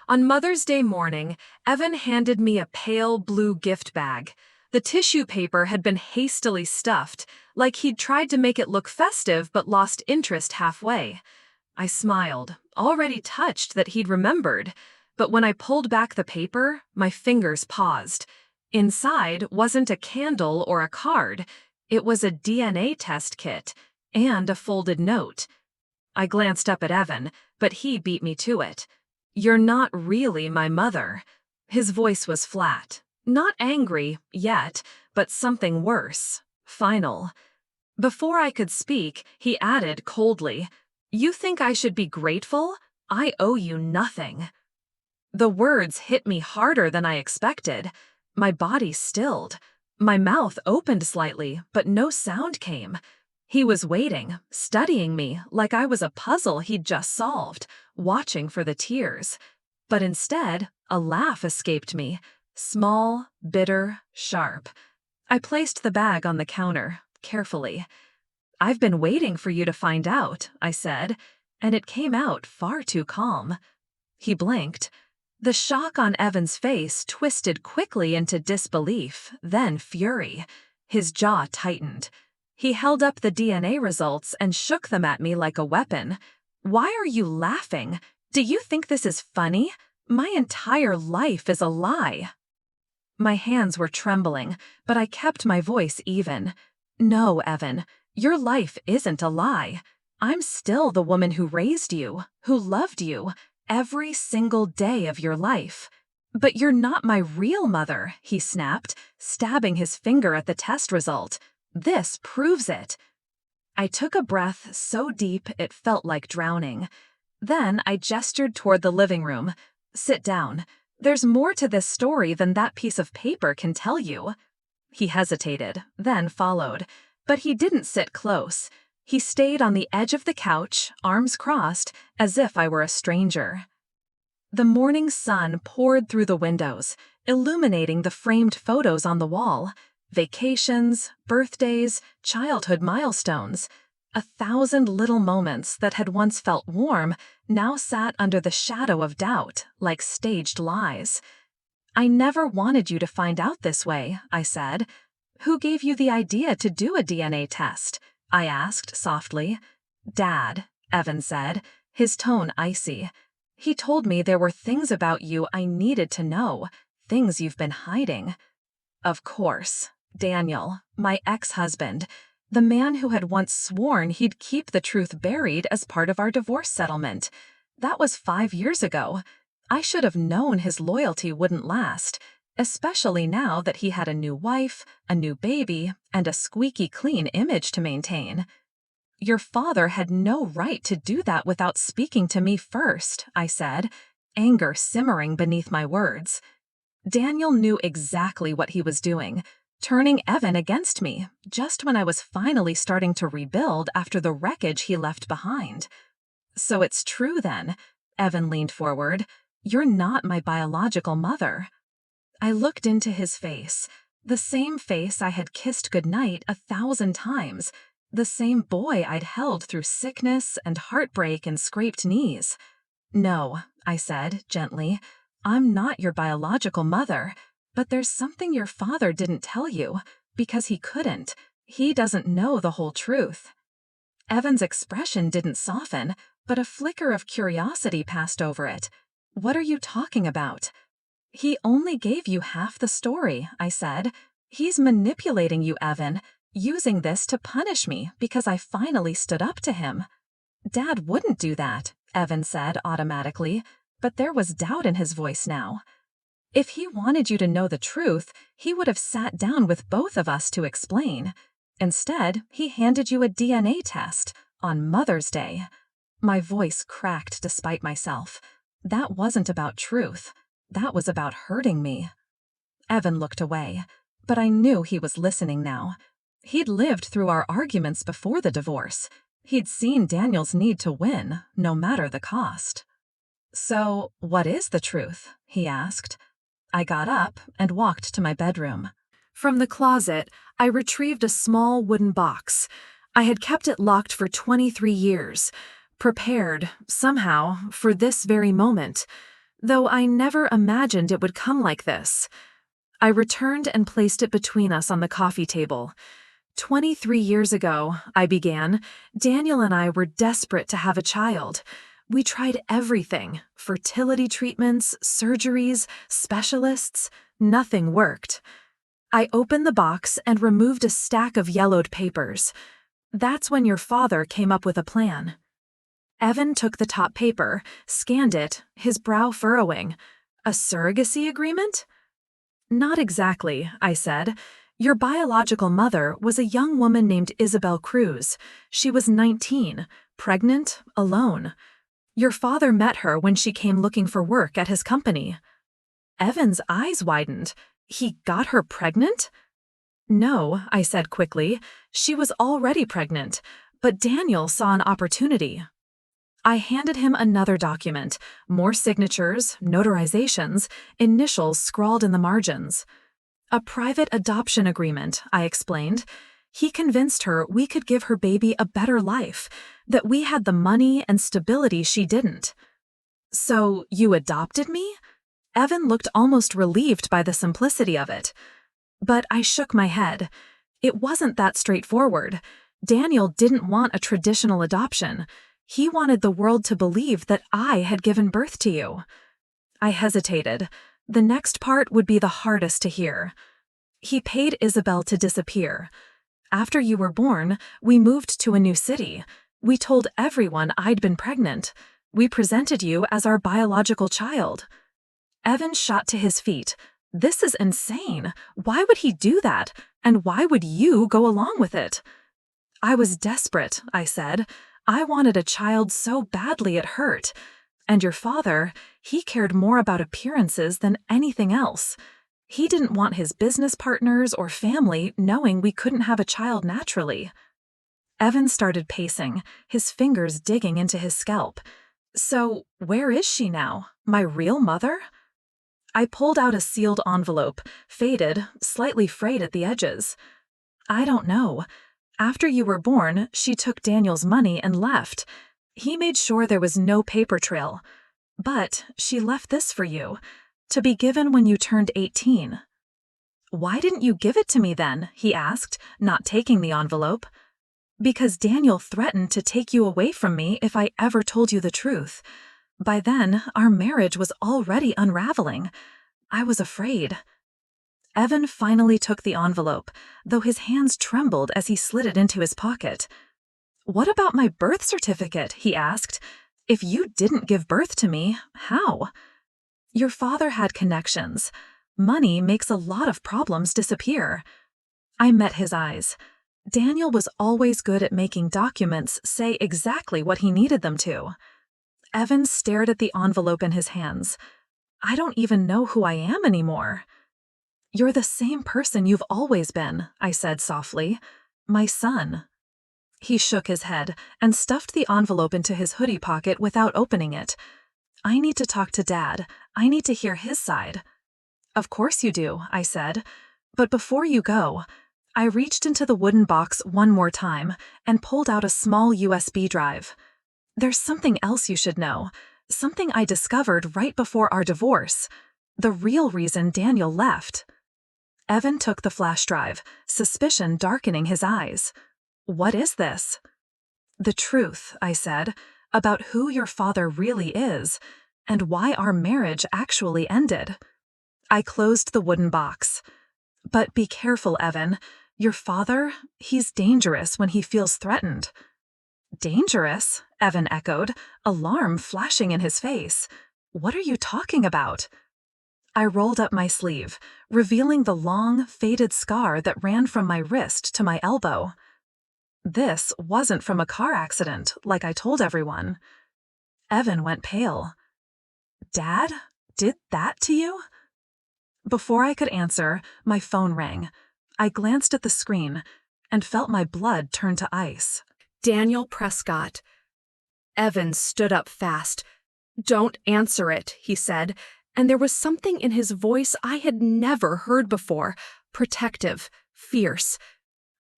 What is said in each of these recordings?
On Mother's Day morning, Evan handed me a pale blue gift bag. The tissue paper had been hastily stuffed, like he'd tried to make it look festive but lost interest halfway. I smiled, already touched that he'd remembered, but when I pulled back the paper, my fingers paused. Inside wasn't a candle or a card, it was a DNA test kit and a folded note. I glanced up at Evan, but he beat me to it. "You're not really my mother." His voice was flat. Not angry, yet, but something worse. Final. Before I could speak, he added coldly, "You think I should be grateful? I owe you nothing." The words hit me harder than I expected. My body stilled. My mouth opened slightly, but no sound came. He was waiting, studying me like I was a puzzle he'd just solved, watching for the tears. But instead, a laugh escaped me, small, bitter, sharp. I placed the bag on the counter, carefully. "I've been waiting for you to find out," I said, and it came out far too calm. He blinked. The shock on Evan's face twisted quickly into disbelief, then fury. His jaw tightened. He held up the DNA results and shook them at me like a weapon. "Why are you laughing? Do you think this is funny? My entire life is a lie." My hands were trembling, but I kept my voice even. "No, Evan, your life isn't a lie. I'm still the woman who raised you, who loved you, every single day of your life. But you're not my real mother," he snapped, stabbing his finger at the test result. "This proves it." I took a breath so deep it felt like drowning. Then I gestured toward the living room. "Sit down. There's more to this story than that piece of paper can tell you." He hesitated, then followed. But he didn't sit close. He stayed on the edge of the couch, arms crossed, as if I were a stranger. The morning sun poured through the windows, illuminating the framed photos on the wall. Vacations, birthdays, childhood milestones. 1,000 little moments that had once felt warm now sat under the shadow of doubt, like staged lies. "I never wanted you to find out this way," I said. "Who gave you the idea to do a DNA test?" I asked softly. "Dad," Evan said, his tone icy. "He told me there were things about you I needed to know, things you've been hiding." Of course. Daniel, my ex-husband, the man who had once sworn he'd keep the truth buried as part of our divorce settlement. That was 5 years ago. I should have known his loyalty wouldn't last, especially now that he had a new wife, a new baby, and a squeaky clean image to maintain. "Your father had no right to do that without speaking to me first," I said, anger simmering beneath my words. Daniel knew exactly what he was doing, turning Evan against me, just when I was finally starting to rebuild after the wreckage he left behind. "So it's true then," Evan leaned forward. "You're not my biological mother." I looked into his face, the same face I had kissed goodnight 1,000 times, the same boy I'd held through sickness and heartbreak and scraped knees. "No," I said gently, "I'm not your biological mother, but there's something your father didn't tell you, because he couldn't. He doesn't know the whole truth." Evan's expression didn't soften, but a flicker of curiosity passed over it. "What are you talking about?" "He only gave you half the story," I said. "He's manipulating you, Evan, using this to punish me because I finally stood up to him." "Dad wouldn't do that," Evan said automatically, but there was doubt in his voice now. "If he wanted you to know the truth, he would have sat down with both of us to explain. Instead, he handed you a DNA test on Mother's Day." My voice cracked despite myself. That wasn't about truth. That was about hurting me. Evan looked away, but I knew he was listening now. He'd lived through our arguments before the divorce. He'd seen Daniel's need to win, no matter the cost. "So, what is the truth?" he asked. I got up and walked to my bedroom. From the closet, I retrieved a small wooden box. I had kept it locked for 23 years, prepared, somehow, for this very moment. though I never imagined it would come like this. I returned and placed it between us on the coffee table. 23 years ago, I began, Daniel and I were desperate to have a child. We tried everything: fertility treatments, surgeries, specialists. Nothing worked. I opened the box and removed a stack of yellowed papers. That's when your father came up with a plan. Evan took the top paper, scanned it, his brow furrowing. A surrogacy agreement? Not exactly, I said. Your biological mother was a young woman named Isabel Cruz. She was 19, pregnant, alone. Your father met her when she came looking for work at his company. Evan's eyes widened. He got her pregnant? No, I said quickly. She was already pregnant, but Daniel saw an opportunity. I handed him another document, more signatures, notarizations, initials scrawled in the margins. A private adoption agreement, I explained. He convinced her we could give her baby a better life, that we had the money and stability she didn't. So you adopted me? Evan looked almost relieved by the simplicity of it. But I shook my head. It wasn't that straightforward. Daniel didn't want a traditional adoption. He wanted the world to believe that I had given birth to you. I hesitated. The next part would be the hardest to hear. He paid Isabel to disappear. After you were born, we moved to a new city. We told everyone I'd been pregnant. We presented you as our biological child. Evan shot to his feet. This is insane. Why would he do that? And why would you go along with it? I was desperate, I said. I wanted a child so badly it hurt. And your father, he cared more about appearances than anything else. He didn't want his business partners or family knowing we couldn't have a child naturally. Evan started pacing, his fingers digging into his scalp. So, where is she now? My real mother? I pulled out a sealed envelope, faded, slightly frayed at the edges. I don't know. After you were born, she took Daniel's money and left. He made sure there was no paper trail. But she left this for you, to be given when you turned 18. Why didn't you give it to me then? He asked, not taking the envelope. Because Daniel threatened to take you away from me if I ever told you the truth. By then, our marriage was already unraveling. I was afraid. Evan finally took the envelope, though his hands trembled as he slid it into his pocket. What about my birth certificate? He asked. If you didn't give birth to me, how? Your father had connections. Money makes a lot of problems disappear. I met his eyes. Daniel was always good at making documents say exactly what he needed them to. Evan stared at the envelope in his hands. I don't even know who I am anymore. You're the same person you've always been, I said softly. My son. He shook his head and stuffed the envelope into his hoodie pocket without opening it. I need to talk to Dad. I need to hear his side. Of course you do, I said. But before you go, I reached into the wooden box one more time and pulled out a small USB drive. There's something else you should know. Something I discovered right before our divorce. The real reason Daniel left. Evan took the flash drive, suspicion darkening his eyes. What is this? The truth, I said, about who your father really is, and why our marriage actually ended. I closed the wooden box. But be careful, Evan. Your father, he's dangerous when he feels threatened. Dangerous? Evan echoed, alarm flashing in his face. What are you talking about? I rolled up my sleeve, revealing the long, faded scar that ran from my wrist to my elbow. This wasn't from a car accident, like I told everyone. Evan went pale. Dad did that to you? Before I could answer, my phone rang. I glanced at the screen and felt my blood turn to ice. Daniel Prescott. Evan stood up fast. Don't answer it, he said, and there was something in his voice I had never heard before, protective, fierce.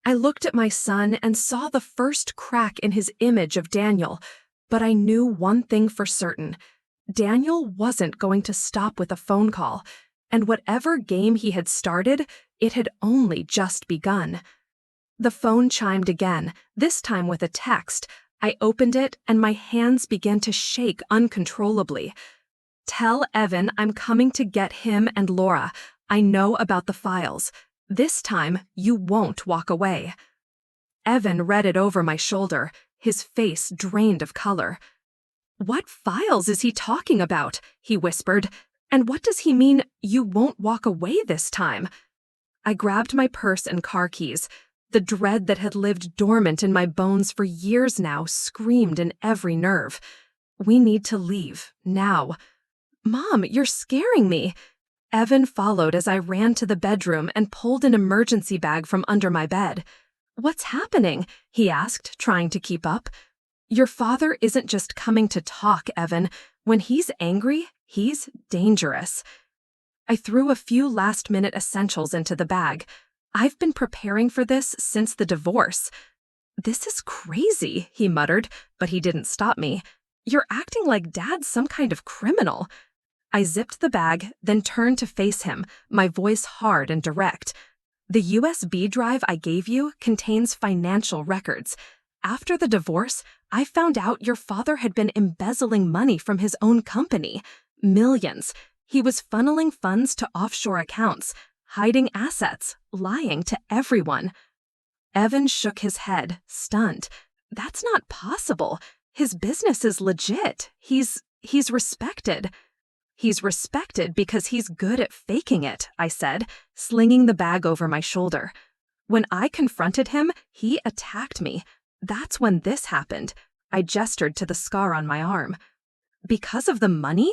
I looked at my son and saw the first crack in his image of Daniel, but I knew one thing for certain. Daniel wasn't going to stop with a phone call, and whatever game he had started, it had only just begun. The phone chimed again, this time with a text. I opened it, and my hands began to shake uncontrollably. "Tell Evan I'm coming to get him and Laura. I know about the files. This time, you won't walk away." Evan read it over my shoulder, his face drained of color. "What files is he talking about?" he whispered. "And what does he mean, you won't walk away this time?" I grabbed my purse and car keys. The dread that had lived dormant in my bones for years now screamed in every nerve. "We need to leave, now." "Mom, you're scaring me." Evan followed as I ran to the bedroom and pulled an emergency bag from under my bed. "What's happening?" he asked, trying to keep up. "Your father isn't just coming to talk, Evan. When he's angry, he's dangerous." I threw a few last-minute essentials into the bag. I've been preparing for this since the divorce. "This is crazy," he muttered, but he didn't stop me. "You're acting like Dad's some kind of criminal." I zipped the bag, then turned to face him, my voice hard and direct. "The USB drive I gave you contains financial records. After the divorce, I found out your father had been embezzling money from his own company. Millions. He was funneling funds to offshore accounts, hiding assets, lying to everyone." Evan shook his head, stunned. "That's not possible. His business is legit. He's respected." "He's respected because he's good at faking it," I said, slinging the bag over my shoulder. "When I confronted him, he attacked me. That's when this happened." I gestured to the scar on my arm. "Because of the money?"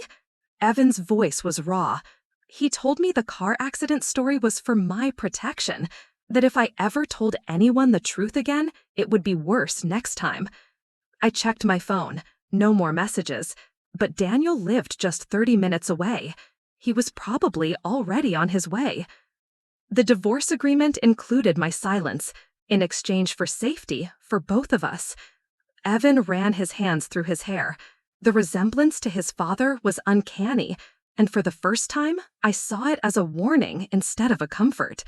Evan's voice was raw. He told me the car accident story was for my protection, that if I ever told anyone the truth again, it would be worse next time. I checked my phone. No more messages. But Daniel lived just 30 minutes away. He was probably already on his way. The divorce agreement included my silence, in exchange for safety for both of us. Evan ran his hands through his hair. The resemblance to his father was uncanny, and for the first time, I saw it as a warning instead of a comfort.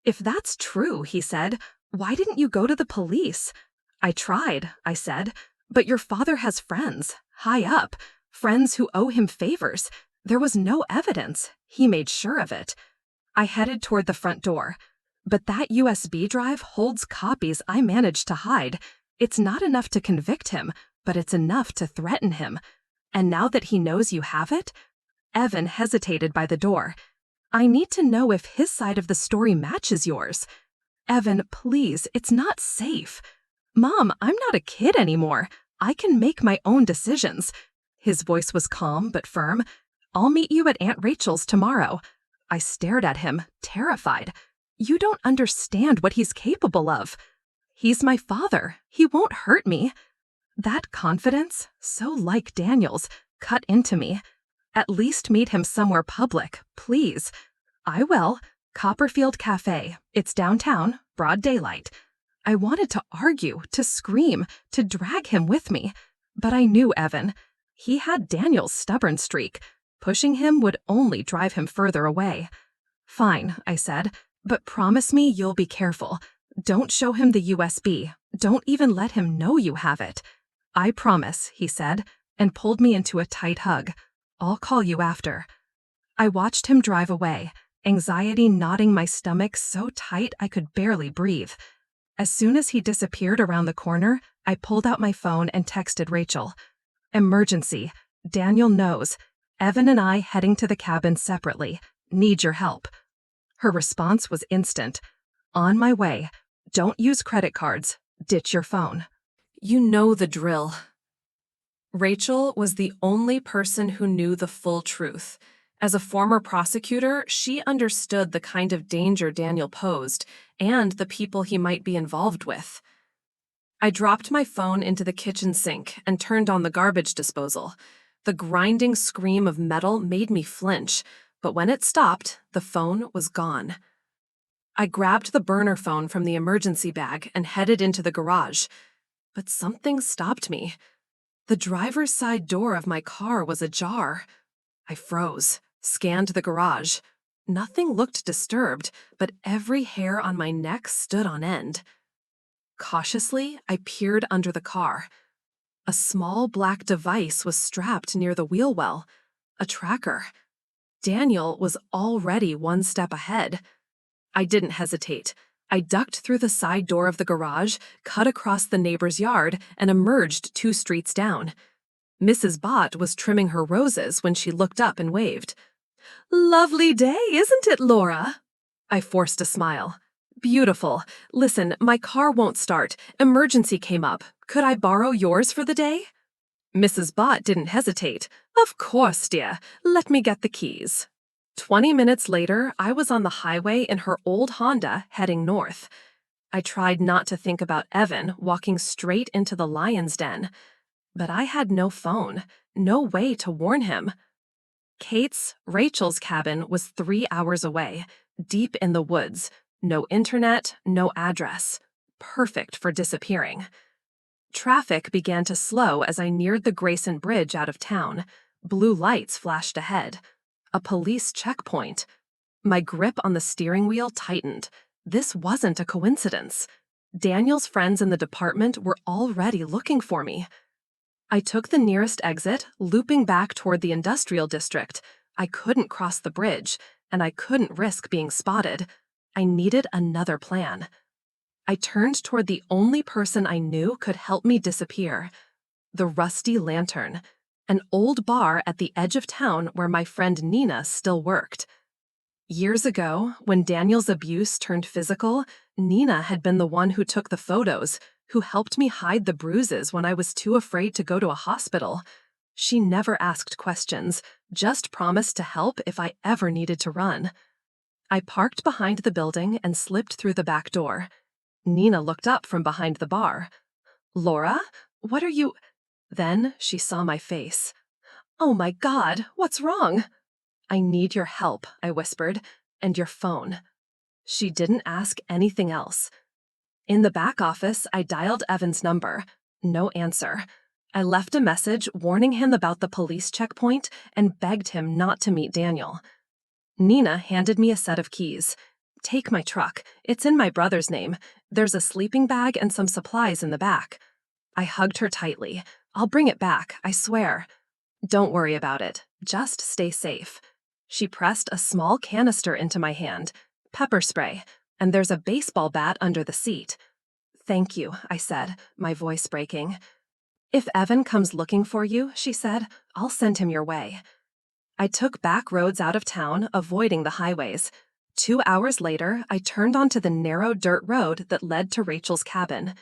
"If that's true," he said, "why didn't you go to the police?" "I tried," I said, "but your father has friends, high up, friends who owe him favors. There was no evidence. He made sure of it." I headed toward the front door. "But that USB drive holds copies I managed to hide. It's not enough to convict him, but it's enough to threaten him. And now that he knows you have it?" Evan hesitated by the door. "I need to know if his side of the story matches yours." "Evan, please, it's not safe." "Mom, I'm not a kid anymore. I can make my own decisions." His voice was calm but firm. "I'll meet you at Aunt Rachel's tomorrow." I stared at him, terrified. "You don't understand what he's capable of." "He's my father. He won't hurt me." That confidence, so like Daniel's, cut into me. "At least meet him somewhere public, please." "I will. Copperfield Cafe. It's downtown, broad daylight." I wanted to argue, to scream, to drag him with me. But I knew Evan. He had Daniel's stubborn streak. Pushing him would only drive him further away. "Fine," I said, "but promise me you'll be careful. Don't show him the USB. Don't even let him know you have it." "I promise," he said, and pulled me into a tight hug. "I'll call you after." I watched him drive away, anxiety knotting my stomach so tight I could barely breathe. As soon as he disappeared around the corner, I pulled out my phone and texted Rachel. "Emergency. Daniel knows. Evan and I heading to the cabin separately. Need your help." Her response was instant. "On my way. Don't use credit cards. Ditch your phone." You know the drill. Rachel was the only person who knew the full truth. As a former prosecutor, she understood the kind of danger Daniel posed and the people he might be involved with. I dropped my phone into the kitchen sink and turned on the garbage disposal. The grinding scream of metal made me flinch, but when it stopped, the phone was gone. I grabbed the burner phone from the emergency bag and headed into the garage. But something stopped me. The driver's side door of my car was ajar. I froze, scanned the garage. Nothing looked disturbed, but every hair on my neck stood on end. Cautiously, I peered under the car. A small black device was strapped near the wheel well, a tracker. Daniel was already one step ahead. I didn't hesitate. I ducked through the side door of the garage, cut across the neighbor's yard, and emerged 2 streets down. Mrs. Bott was trimming her roses when she looked up and waved. "Lovely day, isn't it, Laura?" I forced a smile. "Beautiful. Listen, my car won't start. Emergency came up. Could I borrow yours for the day?" Mrs. Bott didn't hesitate. "Of course, dear. Let me get the keys." 20 minutes later, I was on the highway in her old Honda heading north. I tried not to think about Evan walking straight into the lion's den. But I had no phone, no way to warn him. Rachel's cabin was 3 hours away, deep in the woods. No internet, no address. Perfect for disappearing. Traffic began to slow as I neared the Grayson Bridge out of town. Blue lights flashed ahead. A police checkpoint. My grip on the steering wheel tightened. This wasn't a coincidence. Daniel's friends in the department were already looking for me. I took the nearest exit, looping back toward the industrial district. I couldn't cross the bridge, and I couldn't risk being spotted. I needed another plan. I turned toward the only person I knew could help me disappear. The Rusty Lantern, an old bar at the edge of town where my friend Nina still worked. Years ago, when Daniel's abuse turned physical, Nina had been the one who took the photos, who helped me hide the bruises when I was too afraid to go to a hospital. She never asked questions, just promised to help if I ever needed to run. I parked behind the building and slipped through the back door. Nina looked up from behind the bar. "Laura, what are you—" Then she saw my face. "Oh my God, what's wrong?" "I need your help," I whispered, "and your phone." She didn't ask anything else. In the back office, I dialed Evan's number. No answer. I left a message warning him about the police checkpoint and begged him not to meet Daniel. Nina handed me a set of keys. "Take my truck. It's in my brother's name. There's a sleeping bag and some supplies in the back." I hugged her tightly. "I'll bring it back, I swear." "Don't worry about it. Just stay safe." She pressed a small canister into my hand. "Pepper spray. And there's a baseball bat under the seat." "Thank you," I said, my voice breaking. "If Evan comes looking for you," she said, "I'll send him your way." I took back roads out of town, avoiding the highways. 2 hours later, I turned onto the narrow dirt road that led to Rachel's cabin.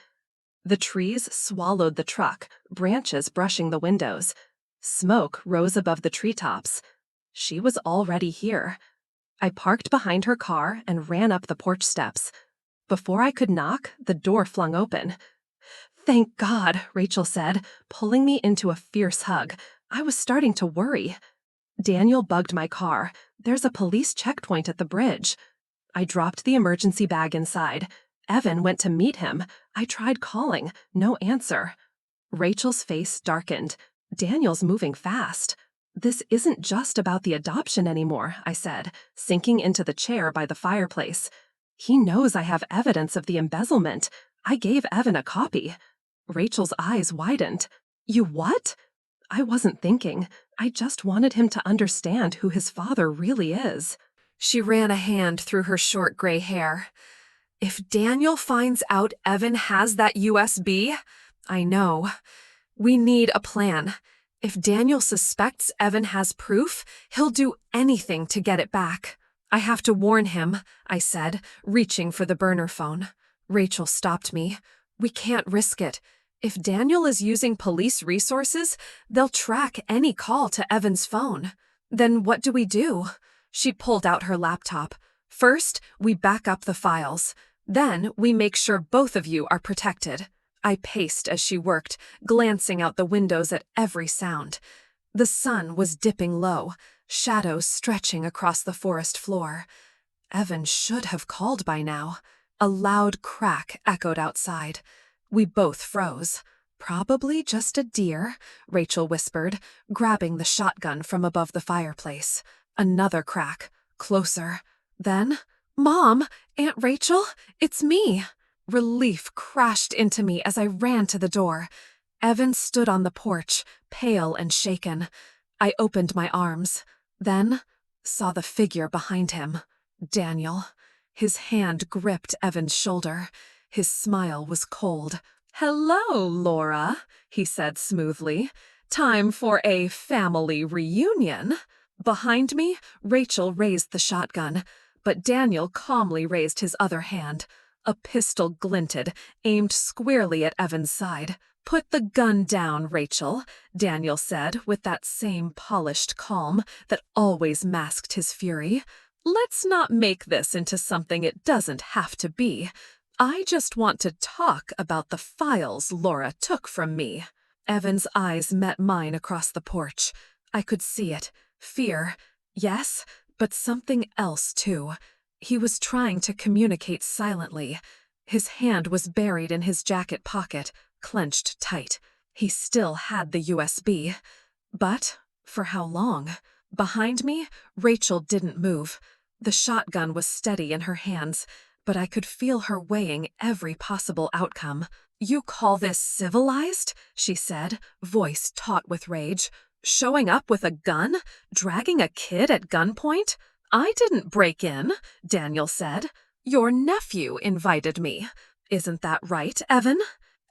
The trees swallowed the truck, branches brushing the windows. Smoke rose above the treetops. She was already here. I parked behind her car and ran up the porch steps. Before I could knock, the door flung open. "Thank God," Rachel said, pulling me into a fierce hug. I was starting to worry. Daniel bugged my car. "There's a police checkpoint at the bridge." I dropped the emergency bag inside. Evan went to meet him. I tried calling. No answer. Rachel's face darkened. "Daniel's moving fast." "This isn't just about the adoption anymore," I said, sinking into the chair by the fireplace. "He knows I have evidence of the embezzlement. I gave Evan a copy." Rachel's eyes widened. "You what?" I wasn't thinking. I just wanted him to understand who his father really is. She ran a hand through her short gray hair. "If Daniel finds out Evan has that USB, I know. We need a plan. If Daniel suspects Evan has proof, he'll do anything to get it back." "I have to warn him," I said, reaching for the burner phone. Rachel stopped me. "We can't risk it. If Daniel is using police resources, they'll track any call to Evan's phone." "Then what do we do?" She pulled out her laptop. "First, we back up the files. Then, we make sure both of you are protected." I paced as she worked, glancing out the windows at every sound. The sun was dipping low, shadows stretching across the forest floor. Evan should have called by now. A loud crack echoed outside. We both froze. Probably just a deer, Rachel whispered, grabbing the shotgun from above the fireplace. Another crack, closer. Then, Mom, Aunt Rachel, it's me. Relief crashed into me as I ran to the door. Evan stood on the porch, pale and shaken. I opened my arms, then saw the figure behind him, Daniel. His hand gripped Evan's shoulder. His smile was cold. "Hello, Laura," he said smoothly. "Time for a family reunion." Behind me, Rachel raised the shotgun, but Daniel calmly raised his other hand. A pistol glinted, aimed squarely at Evan's side. "Put the gun down, Rachel," Daniel said with that same polished calm that always masked his fury. "Let's not make this into something it doesn't have to be. I just want to talk about the files Laura took from me." Evan's eyes met mine across the porch. I could see it. Fear, yes, but something else too. He was trying to communicate silently. His hand was buried in his jacket pocket, clenched tight. He still had the USB. But for how long? Behind me, Rachel didn't move. The shotgun was steady in her hands, but I could feel her weighing every possible outcome. "You call this civilized?" she said, voice taut with rage. "Showing up with a gun? Dragging a kid at gunpoint?" "I didn't break in," Daniel said. "Your nephew invited me. Isn't that right, Evan?"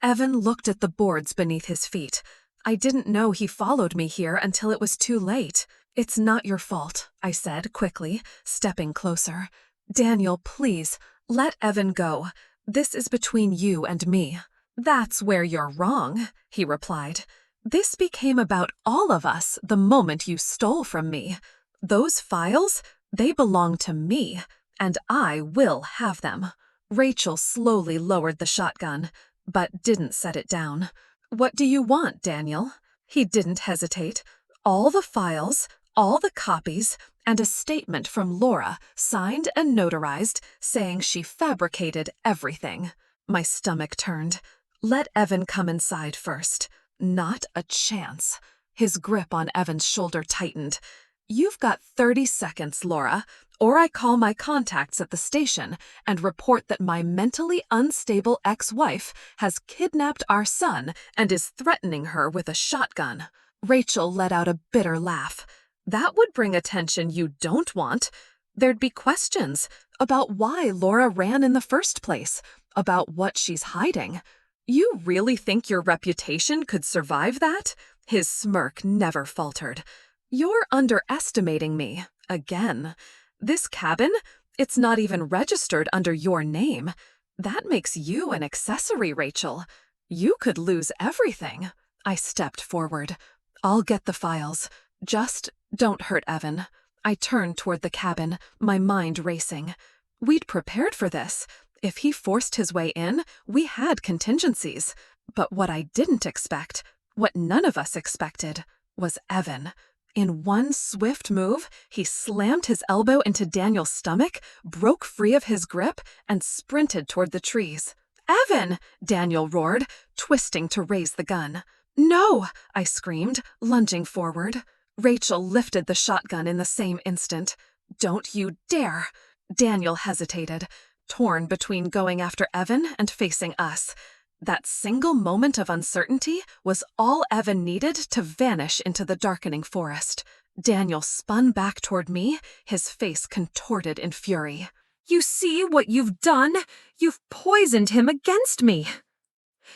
Evan looked at the boards beneath his feet. "I didn't know he followed me here until it was too late." "It's not your fault," I said quickly, stepping closer. "Daniel, please, let Evan go. This is between you and me." "That's where you're wrong," he replied. "This became about all of us the moment you stole from me. Those files, they belong to me, and I will have them." Rachel slowly lowered the shotgun, but didn't set it down. "What do you want, Daniel?" He didn't hesitate. "All the files, all the copies, and a statement from Laura, signed and notarized, saying she fabricated everything." My stomach turned. "Let Evan come inside first." "Not a chance." His grip on Evan's shoulder tightened. "You've got 30 seconds, Laura, or I call my contacts at the station and report that my mentally unstable ex-wife has kidnapped our son and is threatening her with a shotgun." Rachel let out a bitter laugh. "That would bring attention you don't want. There'd be questions about why Laura ran in the first place, about what she's hiding. You really think your reputation could survive that?" His smirk never faltered. "You're underestimating me, again. This cabin, it's not even registered under your name. That makes you an accessory, Rachel. You could lose everything." I stepped forward. "I'll get the files. Just don't hurt Evan." I turned toward the cabin, my mind racing. We'd prepared for this. If he forced his way in, we had contingencies. But what I didn't expect, what none of us expected, was Evan. In one swift move, he slammed his elbow into Daniel's stomach, broke free of his grip, and sprinted toward the trees. "Evan!" Daniel roared, twisting to raise the gun. "No!" I screamed, lunging forward. Rachel lifted the shotgun in the same instant. "Don't you dare!" Daniel hesitated, torn between going after Evan and facing us. That single moment of uncertainty was all Evan needed to vanish into the darkening forest. Daniel spun back toward me, his face contorted in fury. "You see what you've done? You've poisoned him against me."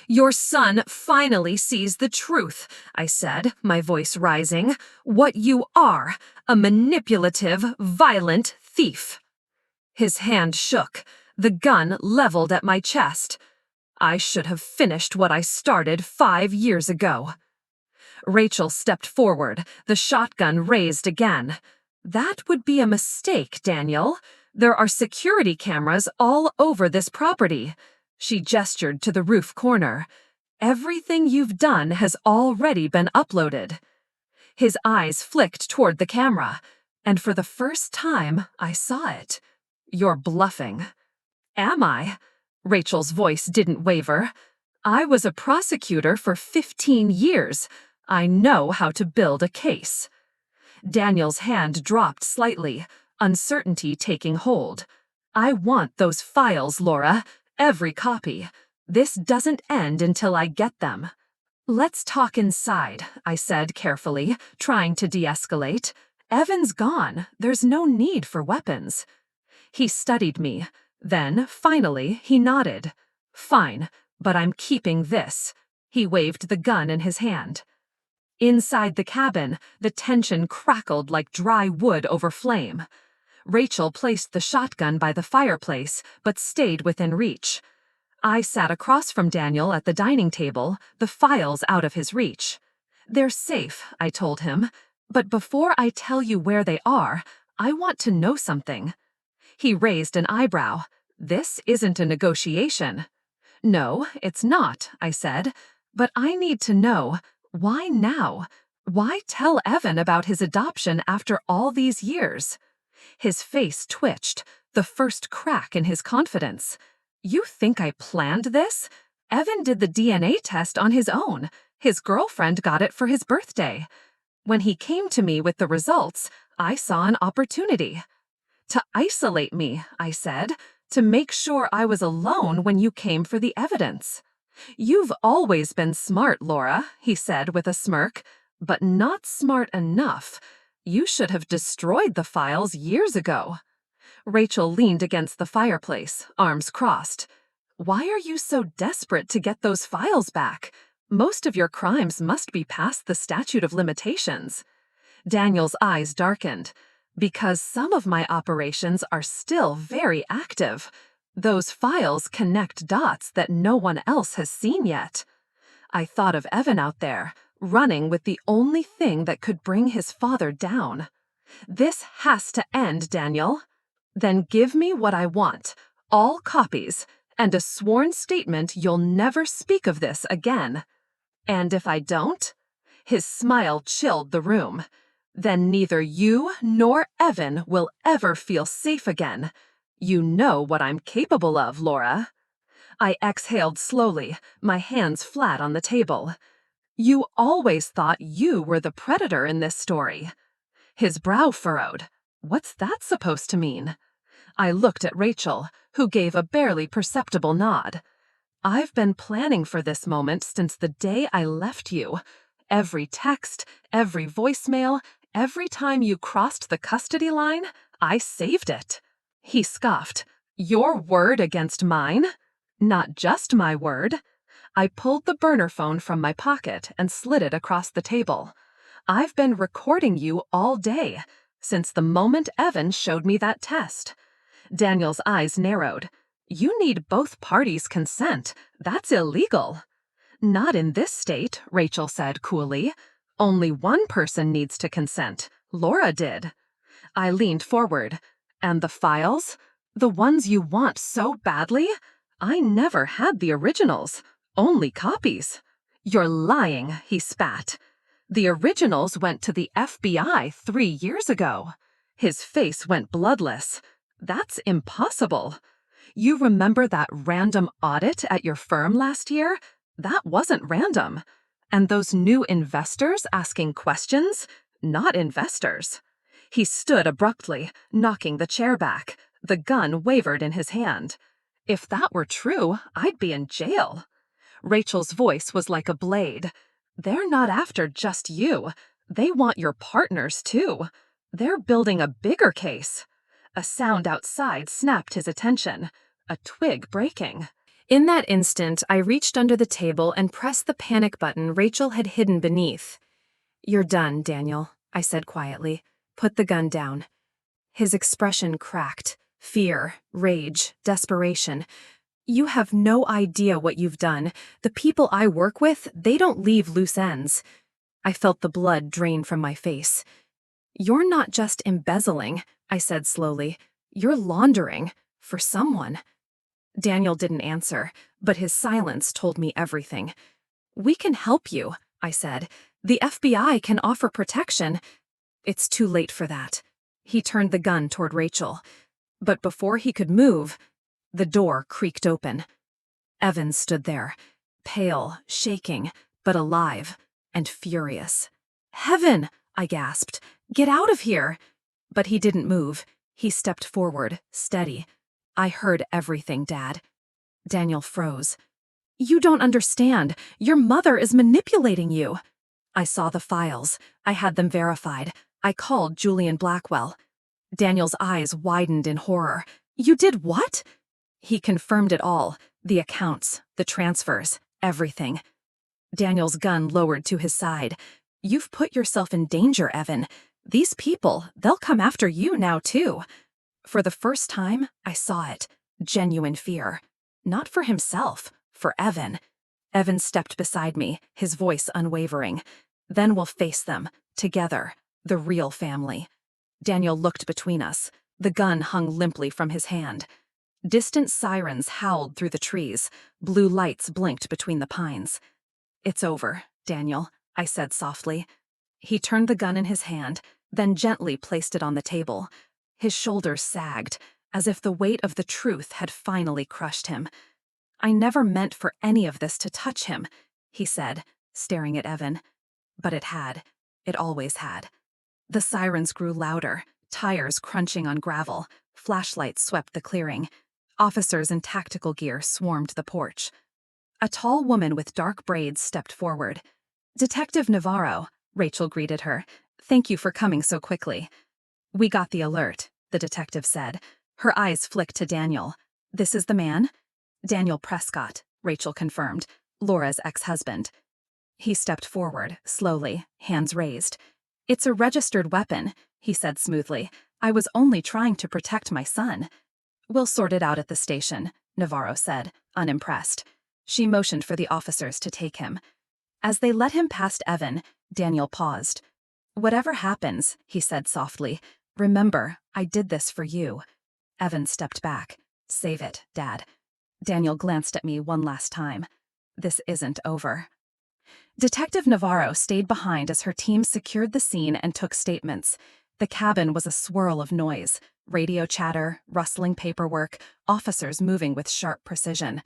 "Your son finally sees the truth," I said, my voice rising. "What you are, a manipulative, violent thief." His hand shook, the gun leveled at my chest. I should have finished what I started 5 years ago. Rachel stepped forward, the shotgun raised again. "That would be a mistake, Daniel. There are security cameras all over this property." She gestured to the roof corner. "Everything you've done has already been uploaded." His eyes flicked toward the camera, and for the first time I saw it. "You're bluffing." "Am I?" Rachel's voice didn't waver. I was a prosecutor for 15 years. I know how to build a case. Daniel's hand dropped slightly, uncertainty taking hold. I want those files, Laura. Every copy. This doesn't end until I get them. Let's talk inside, I said carefully, trying to de-escalate. Evan's gone. There's no need for weapons. He studied me. Then, finally, he nodded. Fine, but I'm keeping this. He waved the gun in his hand. Inside the cabin, the tension crackled like dry wood over flame. Rachel placed the shotgun by the fireplace, but stayed within reach. I sat across from Daniel at the dining table, the files out of his reach. They're safe, I told him, but before I tell you where they are, I want to know something. He raised an eyebrow. This isn't a negotiation. No, it's not, I said, but I need to know, why now? Why tell Evan about his adoption after all these years? His face twitched, the first crack in his confidence. You think I planned this? Evan did the DNA test on his own. His girlfriend got it for his birthday. When he came to me with the results, I saw an opportunity. To isolate me, I said, to make sure I was alone when you came for the evidence. You've always been smart, Laura, he said with a smirk, but not smart enough. You should have destroyed the files years ago. Rachel leaned against the fireplace, arms crossed. Why are you so desperate to get those files back? Most of your crimes must be past the statute of limitations. Daniel's eyes darkened. Because some of my operations are still very active. Those files connect dots that no one else has seen yet. I thought of Evan out there, running with the only thing that could bring his father down. This has to end, Daniel. Then give me what I want, all copies, and a sworn statement you'll never speak of this again. And if I don't? His smile chilled the room. Then neither you nor Evan will ever feel safe again. You know what I'm capable of, Laura. I exhaled slowly, my hands flat on the table. You always thought you were the predator in this story. His brow furrowed. What's that supposed to mean? I looked at Rachel, who gave a barely perceptible nod. I've been planning for this moment since the day I left you. Every text, every voicemail, every time you crossed the custody line, I saved it. He scoffed. Your word against mine? Not just my word. I pulled the burner phone from my pocket and slid it across the table. I've been recording you all day, since the moment Evan showed me that test. Daniel's eyes narrowed. You need both parties' consent. That's illegal. Not in this state, Rachel said coolly. Only one person needs to consent. Laura did. I leaned forward. And the files? The ones you want so badly? I never had the originals. Only copies. You're lying, he spat. The originals went to the FBI 3 years ago. His face went bloodless. That's impossible. You remember that random audit at your firm last year? That wasn't random. And those new investors asking questions? Not investors. He stood abruptly, knocking the chair back. The gun wavered in his hand. If that were true, I'd be in jail. Rachel's voice was like a blade. They're not after just you. They want your partners, too. They're building a bigger case. A sound outside snapped his attention. A twig breaking. In that instant, I reached under the table and pressed the panic button Rachel had hidden beneath. You're done, Daniel, I said quietly. Put the gun down. His expression cracked. Fear, rage, desperation. You have no idea what you've done. The people I work with, they don't leave loose ends. I felt the blood drain from my face. You're not just embezzling, I said slowly. You're laundering. For someone. Daniel didn't answer, but his silence told me everything. We can help you, I said. The FBI can offer protection. It's too late for that. He turned the gun toward Rachel. But before he could move, the door creaked open. Evan stood there. pale, shaking, but alive and furious. "Heaven!" I gasped. "Get out of here!" But he didn't move. He stepped forward, steady. "I heard everything, Dad." Daniel froze. "You don't understand. Your mother is manipulating you." I saw the files. I had them verified. I called Julian Blackwell. Daniel's eyes widened in horror. "You did what?" He confirmed it all. The accounts, the transfers, everything. Daniel's gun lowered to his side. "You've put yourself in danger, Evan. These people, they'll come after you now, too." For the first time, I saw it. Genuine fear. Not for himself, for Evan. Evan stepped beside me, his voice unwavering. "Then we'll face them, together, the real family." Daniel looked between us. The gun hung limply from his hand. Distant sirens howled through the trees. Blue lights blinked between the pines. "It's over, Daniel," I said softly. He turned the gun in his hand, then gently placed it on the table. His shoulders sagged, as if the weight of the truth had finally crushed him. "I never meant for any of this to touch him," he said, staring at Evan. But it had. It always had. The sirens grew louder, tires crunching on gravel. Flashlights swept the clearing. Officers in tactical gear swarmed the porch. A tall woman with dark braids stepped forward. "Detective Navarro," Rachel greeted her. "Thank you for coming so quickly." "We got the alert," the detective said. Her eyes flicked to Daniel. "This is the man?" "Daniel Prescott," Rachel confirmed, Laura's ex-husband. He stepped forward, slowly, hands raised. "It's a registered weapon," he said smoothly. "I was only trying to protect my son." "We'll sort it out at the station," Navarro said, unimpressed. She motioned for the officers to take him. As they led him past Evan, Daniel paused. "Whatever happens," he said softly, "remember, I did this for you." Evan stepped back. "Save it, Dad." Daniel glanced at me one last time. "This isn't over." Detective Navarro stayed behind as her team secured the scene and took statements. The cabin was a swirl of noise, radio chatter, rustling paperwork, officers moving with sharp precision.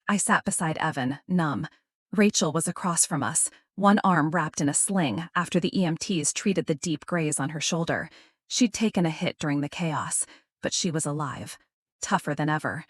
I sat beside Evan, numb. Rachel was across from us, one arm wrapped in a sling after the EMTs treated the deep graze on her shoulder. She'd taken a hit during the chaos, but she was alive, tougher than ever.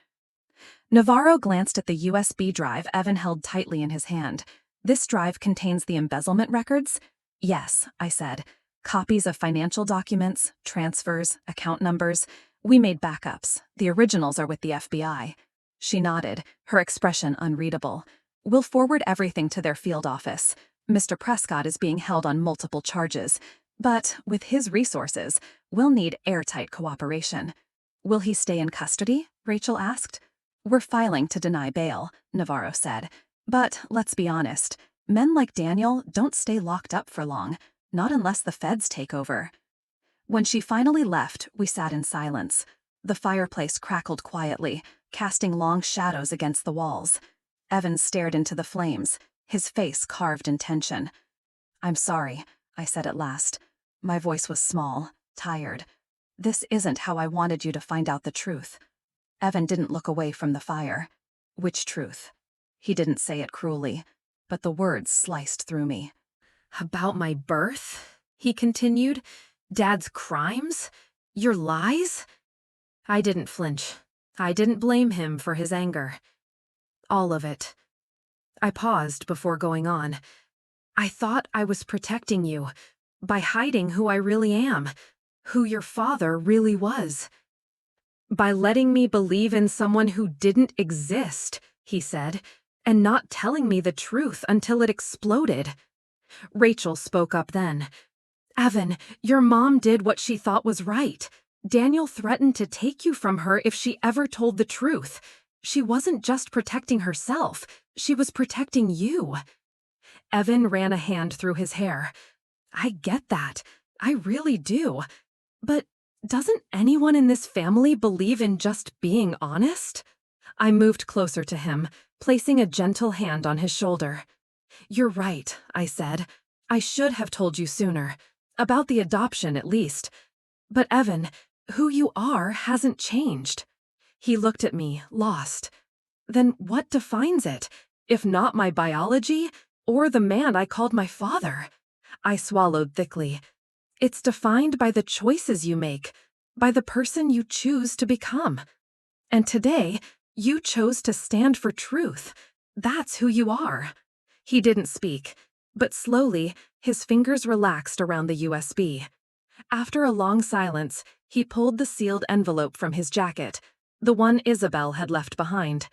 Navarro glanced at the USB drive Evan held tightly in his hand. "This drive contains the embezzlement records?" "Yes," I said. "Copies of financial documents, transfers, account numbers. We made backups. The originals are with the FBI." She nodded, her expression unreadable. "We'll forward everything to their field office. Mr. Prescott is being held on multiple charges. But, with his resources, we'll need airtight cooperation." "Will he stay in custody?" Rachel asked. "We're filing to deny bail," Navarro said. "But, let's be honest, men like Daniel don't stay locked up for long, not unless the feds take over." When she finally left, we sat in silence. The fireplace crackled quietly, casting long shadows against the walls. Evan stared into the flames, his face carved in tension. "I'm sorry," I said at last. My voice was small, tired. "This isn't how I wanted you to find out the truth." Evan didn't look away from the fire. "Which truth?" He didn't say it cruelly, but the words sliced through me. "About my birth?" he continued. "Dad's crimes? Your lies?" I didn't flinch. I didn't blame him for his anger. "All of it." I paused before going on. "I thought I was protecting you, by hiding who I really am, who your father really was. By letting me believe in someone who didn't exist," he said, "and not telling me the truth until it exploded." Rachel spoke up then. "Evan, your mom did what she thought was right. Daniel threatened to take you from her if she ever told the truth. She wasn't just protecting herself, she was protecting you." Evan ran a hand through his hair. "I get that. I really do. But doesn't anyone in this family believe in just being honest?" I moved closer to him, placing a gentle hand on his shoulder. "You're right," I said. "I should have told you sooner. About the adoption, at least. But Evan, who you are hasn't changed." He looked at me, lost. "Then what defines it? if not my biology or the man I called my father. I swallowed thickly. It's defined by the choices you make, by the person you choose to become. And today, you chose to stand for truth. That's who you are. He didn't speak, but slowly, his fingers relaxed around the USB. After a long silence, he pulled the sealed envelope from his jacket, the one Isabel had left behind.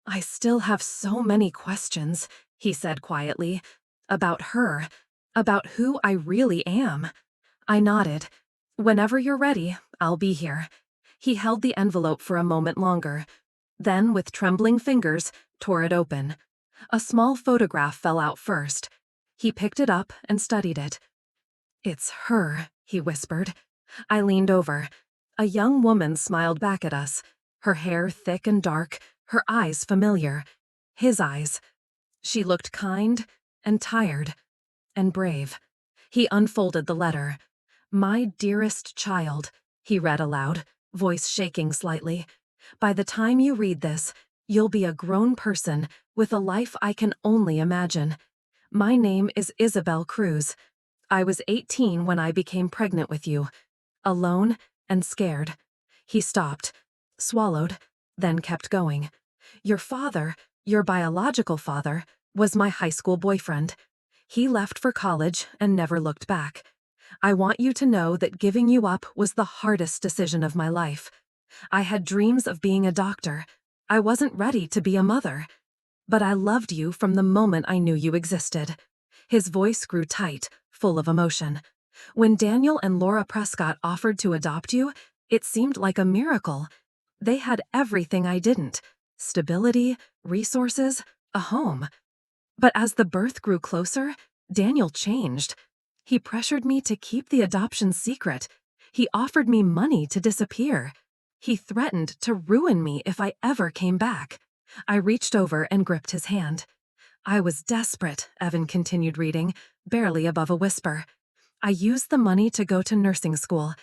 I still have so many questions, he said quietly, about her, about who I really am. I nodded. Whenever you're ready, I'll be here. He held the envelope for a moment longer, then, with trembling fingers, tore it open. A small photograph fell out first. He picked it up and studied it. It's her, he whispered. I leaned over. A young woman smiled back at us, her hair thick and dark, her eyes familiar. His eyes. She looked kind and tired and brave. He unfolded the letter. My dearest child, he read aloud, voice shaking slightly. By the time you read this, you'll be a grown person with a life I can only imagine. My name is Isabel Cruz. I was 18 when I became pregnant with you, alone and scared. He stopped, swallowed, then kept going. Your father, your biological father, was my high school boyfriend. He left for college and never looked back. I want you to know that giving you up was the hardest decision of my life. I had dreams of being a doctor. I wasn't ready to be a mother. But I loved you from the moment I knew you existed. His voice grew tight, full of emotion. When Daniel and Laura Prescott offered to adopt you, it seemed like a miracle. They had everything I didn't: stability, resources, a home. But as the birth grew closer, Daniel changed. He pressured me to keep the adoption secret. He offered me money to disappear. He threatened to ruin me if I ever came back. I reached over and gripped his hand. I was desperate, Evan continued reading, barely above a whisper. I used the money to go to nursing school.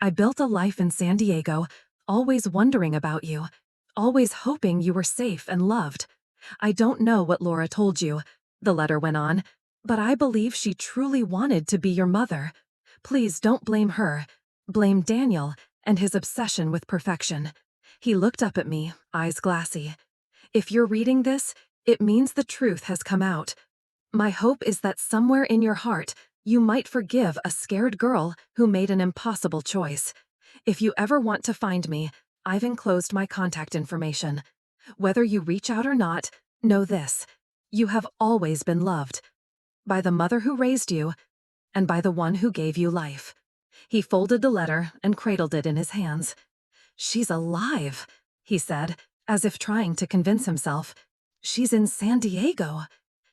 I built a life in San Diego, always wondering about you, always hoping you were safe and loved. I don't know what Laura told you, the letter went on, but I believe she truly wanted to be your mother. Please don't blame her. Blame Daniel and his obsession with perfection. He looked up at me, eyes glassy. If you're reading this, it means the truth has come out. My hope is that somewhere in your heart, you might forgive a scared girl who made an impossible choice. If you ever want to find me, I've enclosed my contact information. Whether you reach out or not, know this: you have always been loved. By the mother who raised you, and by the one who gave you life. He folded the letter and cradled it in his hands. She's alive, he said, as if trying to convince himself. She's in San Diego.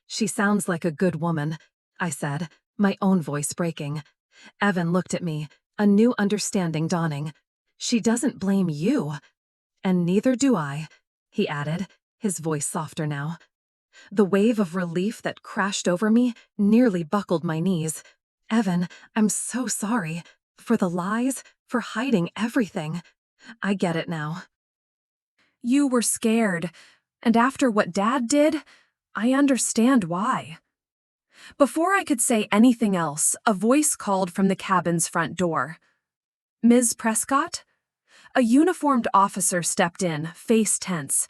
She sounds like a good woman, I said, my own voice breaking. Evan looked at me, a new understanding dawning. She doesn't blame you. And neither do I, he added, his voice softer now. The wave of relief that crashed over me nearly buckled my knees. Evan, I'm so sorry. For the lies, for hiding everything. I get it now. You were scared, and after what Dad did, I understand why. Before I could say anything else, a voice called from the cabin's front door. Ms. Prescott? A uniformed officer stepped in, face tense.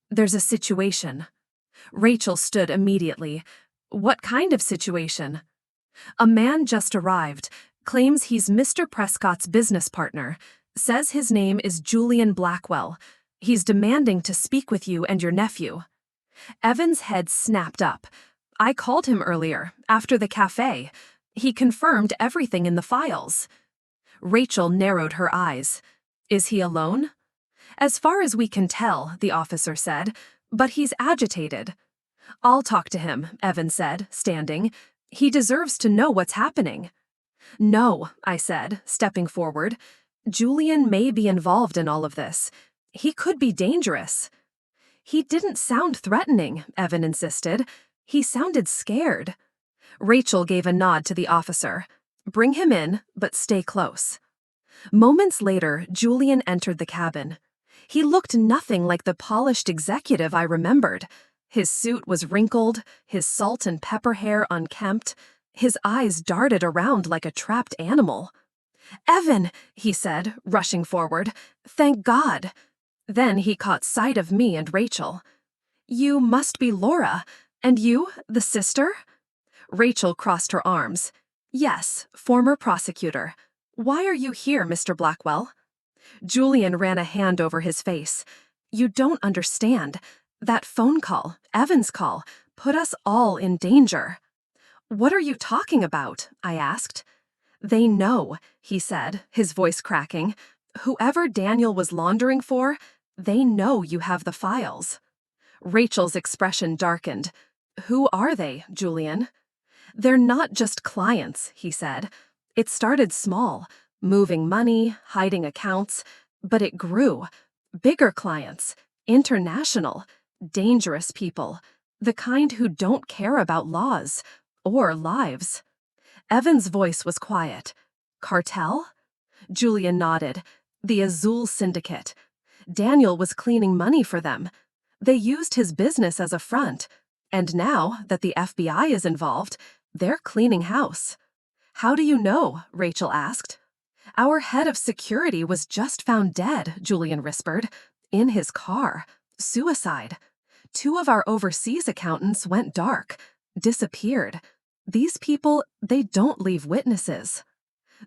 There's a situation. Rachel stood immediately. What kind of situation? A man just arrived, claims he's Mr. Prescott's business partner, says his name is Julian Blackwell. He's demanding to speak with you and your nephew. Evan's head snapped up. I called him earlier, after the cafe. He confirmed everything in the files. Rachel narrowed her eyes. Is he alone? As far as we can tell, the officer said, but he's agitated. I'll talk to him, Evan said, standing. He deserves to know what's happening. No, I said, stepping forward. Julian may be involved in all of this. He could be dangerous. He didn't sound threatening, Evan insisted. He sounded scared. Rachel gave a nod to the officer. Bring him in, but stay close. Moments later, Julian entered the cabin. He looked nothing like the polished executive I remembered. His suit was wrinkled, his salt and pepper hair unkempt. His eyes darted around like a trapped animal. "Evan," he said, rushing forward. "Thank God." Then he caught sight of me and Rachel. "You must be Laura. And you, the sister?" Rachel crossed her arms. "Yes, former prosecutor. Why are you here, Mr. Blackwell?" Julian ran a hand over his face. "You don't understand. That phone call, Evan's call, put us all in danger." "What are you talking about?" I asked. "They know," he said, his voice cracking. "Whoever Daniel was laundering for, they know you have the files." Rachel's expression darkened. "Who are they, Julian?" "They're not just clients," he said. "It started small, moving money, hiding accounts, but it grew. Bigger clients, international, dangerous people, the kind who don't care about laws or lives." Evan's voice was quiet. "Cartel?" Julian nodded. "The Azul Syndicate. Daniel was cleaning money for them. They used his business as a front, and now that the FBI is involved, they're cleaning house." "How do you know?" Rachel asked. "Our head of security was just found dead," Julian whispered. "In his car. Suicide. 2 of our overseas accountants went dark. Disappeared. These people, they don't leave witnesses."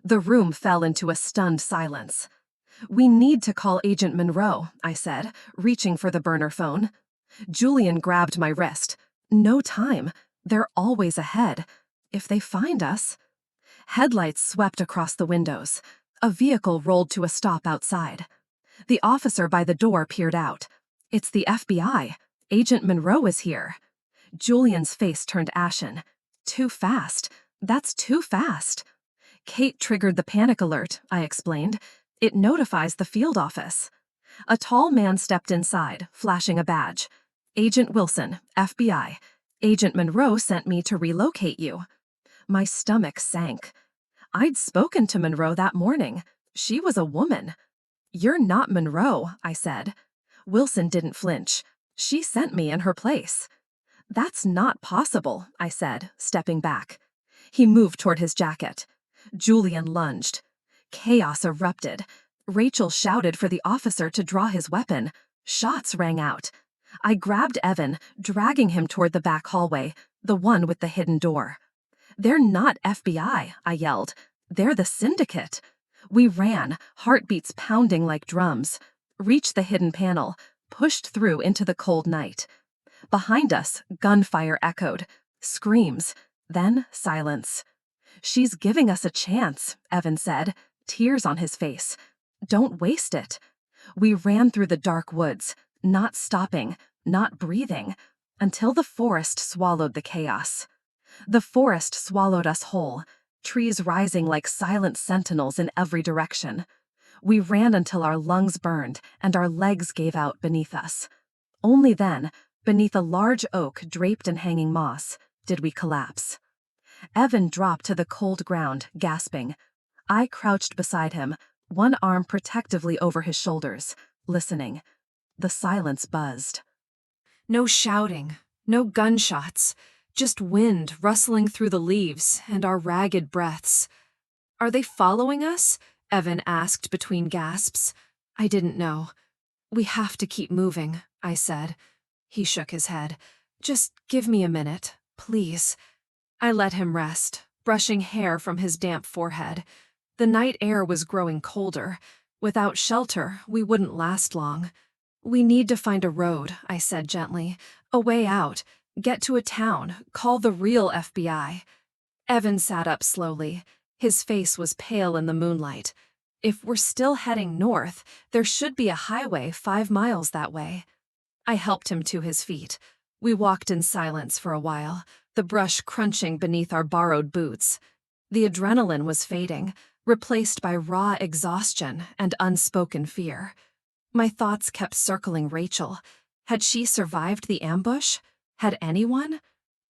The room fell into a stunned silence. "We need to call Agent Monroe," I said, reaching for the burner phone. Julian grabbed my wrist. "No time. They're always ahead. If they find us..." Headlights swept across the windows. A vehicle rolled to a stop outside. The officer by the door peered out. "It's the FBI. Agent Monroe is here." Julian's face turned ashen. "Too fast. That's too fast." "Kate triggered the panic alert," I explained. "It notifies the field office." A tall man stepped inside, flashing a badge. "Agent Wilson, FBI. Agent Monroe sent me to relocate you." My stomach sank. I'd spoken to Monroe that morning. She was a woman. "You're not Monroe," I said. Wilson didn't flinch. "She sent me in her place." "That's not possible," I said, stepping back. He moved toward his jacket. Julian lunged. Chaos erupted. Rachel shouted for the officer to draw his weapon. Shots rang out. I grabbed Evan, dragging him toward the back hallway, the one with the hidden door. "They're not FBI," I yelled. "They're the syndicate." We ran, heartbeats pounding like drums, reached the hidden panel, pushed through into the cold night. Behind us, gunfire echoed, screams, then silence. "She's giving us a chance," Evan said, tears on his face. "Don't waste it." We ran through the dark woods, not stopping, not breathing, until the forest swallowed the chaos. The forest swallowed us whole, trees rising like silent sentinels in every direction. We ran until our lungs burned and our legs gave out beneath us. Only then, beneath a large oak draped in hanging moss, did we collapse. Evan dropped to the cold ground, gasping. I crouched beside him, one arm protectively over his shoulders, listening. The silence buzzed. No shouting, no gunshots, just wind rustling through the leaves and our ragged breaths. "Are they following us?" Evan asked between gasps. I didn't know. "We have to keep moving," I said. He shook his head. "Just give me a minute, please." I let him rest, brushing hair from his damp forehead. The night air was growing colder. Without shelter, we wouldn't last long. "We need to find a road," I said gently. "A way out. Get to a town. Call the real FBI." Evan sat up slowly. His face was pale in the moonlight. "If we're still heading north, there should be a highway 5 miles that way." I helped him to his feet. We walked in silence for a while, the brush crunching beneath our borrowed boots. The adrenaline was fading, replaced by raw exhaustion and unspoken fear. My thoughts kept circling Rachel. Had she survived the ambush? Had anyone?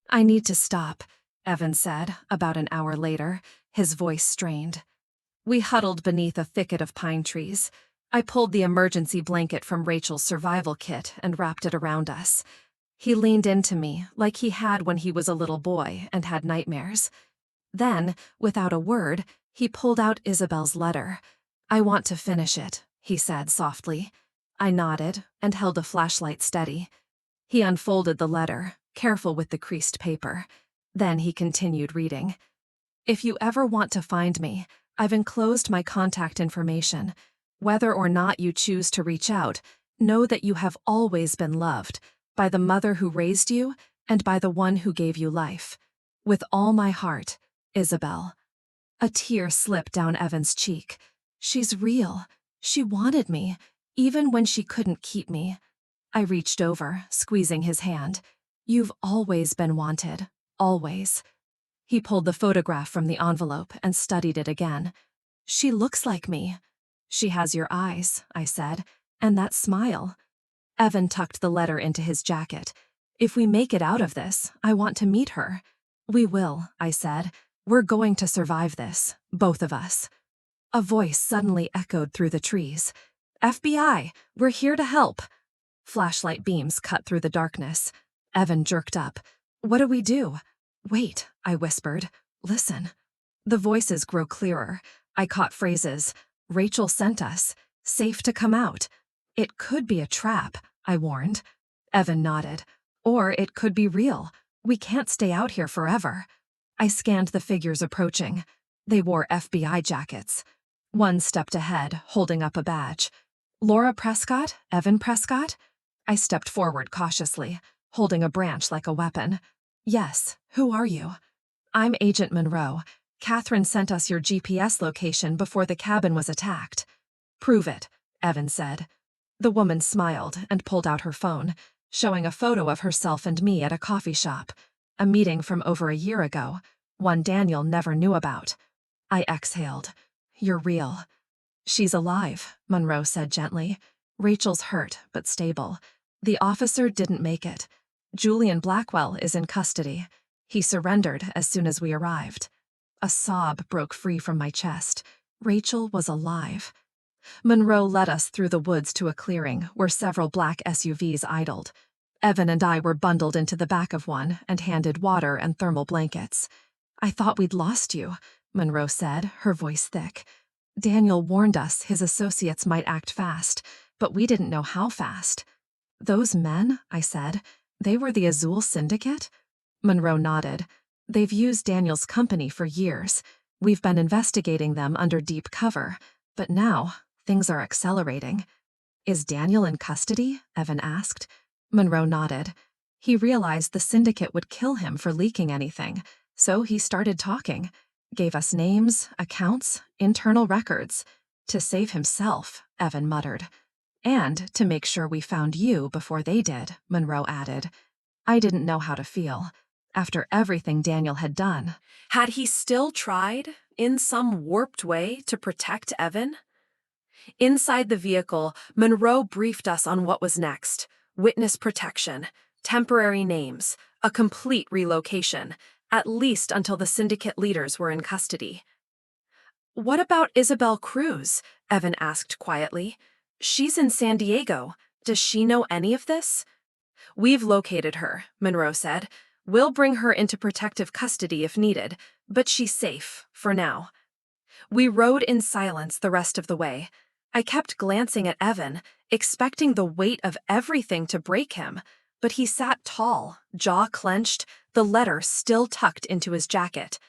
"I need to stop," Evan said, about an hour later, his voice strained. We huddled beneath a thicket of pine trees. I pulled the emergency blanket from Rachel's survival kit and wrapped it around us. He leaned into me like he had when he was a little boy and had nightmares. Then, without a word, he pulled out Isabel's letter. "I want to finish it," he said softly. I nodded and held a flashlight steady. He unfolded the letter, careful with the creased paper. Then he continued reading. "If you ever want to find me, I've enclosed my contact information. Whether or not you choose to reach out, know that you have always been loved, by the mother who raised you and by the one who gave you life. With all my heart, Isabel." A tear slipped down Evan's cheek. She's real. She wanted me, even when she couldn't keep me. I reached over, squeezing his hand. "You've always been wanted. Always." He pulled the photograph from the envelope and studied it again. "She looks like me." "She has your eyes," I said, "and that smile." Evan tucked the letter into his jacket. "If we make it out of this, I want to meet her." "We will," I said. "We're going to survive this, both of us." A voice suddenly echoed through the trees. "FBI, we're here to help." Flashlight beams cut through the darkness. Evan jerked up. "What do we do?" "Wait," I whispered. "Listen." The voices grow clearer. I caught phrases. "Rachel sent us. Safe to come out." "It could be a trap," I warned. Evan nodded. "Or it could be real. We can't stay out here forever." I scanned the figures approaching. They wore FBI jackets. One stepped ahead, holding up a badge. "Laura Prescott? Evan Prescott?" I stepped forward cautiously, holding a branch like a weapon. "Yes, who are you?" "I'm Agent Monroe. Catherine sent us your GPS location before the cabin was attacked." "Prove it," Evan said. The woman smiled and pulled out her phone, showing a photo of herself and me at a coffee shop. A meeting from over a year ago, one Daniel never knew about. I exhaled. "You're real." "She's alive," Monroe said gently. "Rachel's hurt, but stable. The officer didn't make it. Julian Blackwell is in custody. He surrendered as soon as we arrived." A sob broke free from my chest. Rachel was alive. Monroe led us through the woods to a clearing where several black SUVs idled. Evan and I were bundled into the back of one and handed water and thermal blankets. "I thought we'd lost you," Monroe said, her voice thick. "Daniel warned us his associates might act fast, but we didn't know how fast." "Those men," I said, "they were the Azul Syndicate?" Monroe nodded. "They've used Daniel's company for years. We've been investigating them under deep cover, but now things are accelerating." "Is Daniel in custody?" Evan asked. Monroe nodded. "He realized the syndicate would kill him for leaking anything, so he started talking. Gave us names, accounts, internal records. To save himself," Evan muttered. "And to make sure we found you before they did," Monroe added. I didn't know how to feel. After everything Daniel had done, had he still tried, in some warped way, to protect Evan? Inside the vehicle, Monroe briefed us on what was next. Witness protection, temporary names, a complete relocation, at least until the syndicate leaders were in custody. "What about Isabel Cruz?" Evan asked quietly. "She's in San Diego. Does she know any of this?" "We've located her," Monroe said. "We'll bring her into protective custody if needed, but she's safe, for now." We rode in silence the rest of the way. I kept glancing at Evan, expecting the weight of everything to break him, but he sat tall, jaw clenched, the letter still tucked into his jacket.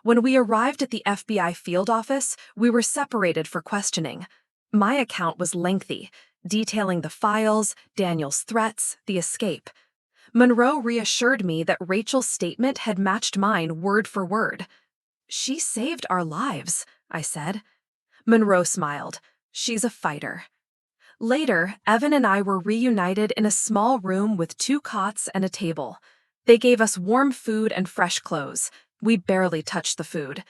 When we arrived at the FBI field office, we were separated for questioning. My account was lengthy, detailing the files, Daniel's threats, the escape. Monroe reassured me that Rachel's statement had matched mine word for word. "She saved our lives," I said. Monroe smiled. "She's a fighter." Later, Evan and I were reunited in a small room with 2 cots and a table. They gave us warm food and fresh clothes. We barely touched the food.